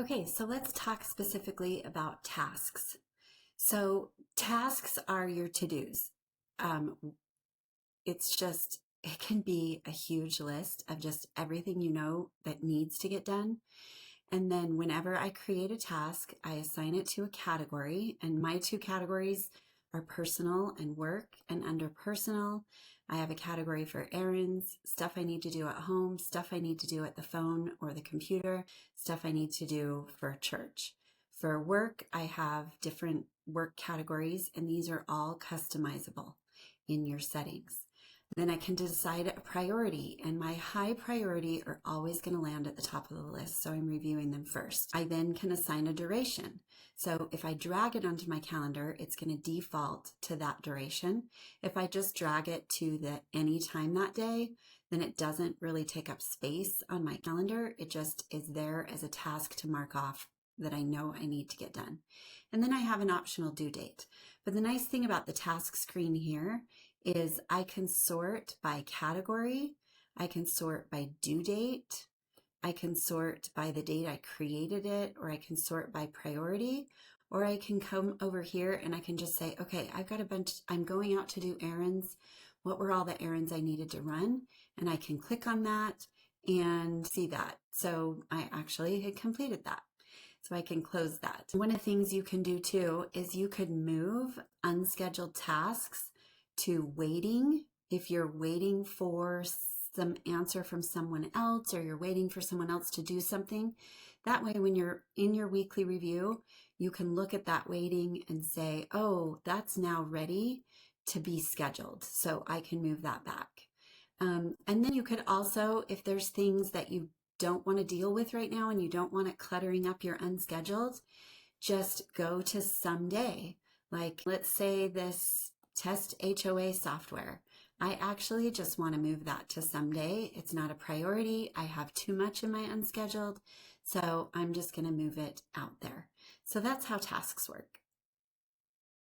Okay, so let's talk specifically about tasks. So, tasks are your to-dos. Um, it can be a huge list of just everything you know that needs to get done. And then whenever I create a task, I assign it to a category, and my two categories are personal and work. And under personal, I have a category for errands, stuff I need to do at home, stuff I need to do at the phone or the computer, stuff I need to do for church. For work, I have different work categories, and these are all customizable in your settings. Then I can decide a priority, and my high priority are always going to land at the top of the list, so I'm reviewing them first. I then can assign a duration. So if I drag it onto my calendar, it's going to default to that duration. If I just drag it to the any time that day, then it doesn't really take up space on my calendar. It just is there as a task to mark off that I know I need to get done. And then I have an optional due date. But the nice thing about the task screen here is I can sort by category, I can sort by due date, I can sort by the date I created it, or I can sort by priority, or I can come over here and I can just say, okay, I've got a bunch, I'm going out to do errands. What were all the errands I needed to run? And I can click on that and see that. So I actually had completed that. So I can close that. One of the things you can do too is you could move unscheduled tasks to waiting. If you're waiting for some answer from someone else, or you're waiting for someone else to do something, that way when you're in your weekly review, you can look at that waiting and say, oh, that's now ready to be scheduled. So I can move that back. And then you could also, if there's things that you don't want to deal with right now and you don't want it cluttering up your unscheduled, just go to someday. Like, let's say this test HOA software. I actually just want to move that to someday. It's not a priority. I have too much in my unscheduled, so I'm just going to move it out there. So that's how tasks work.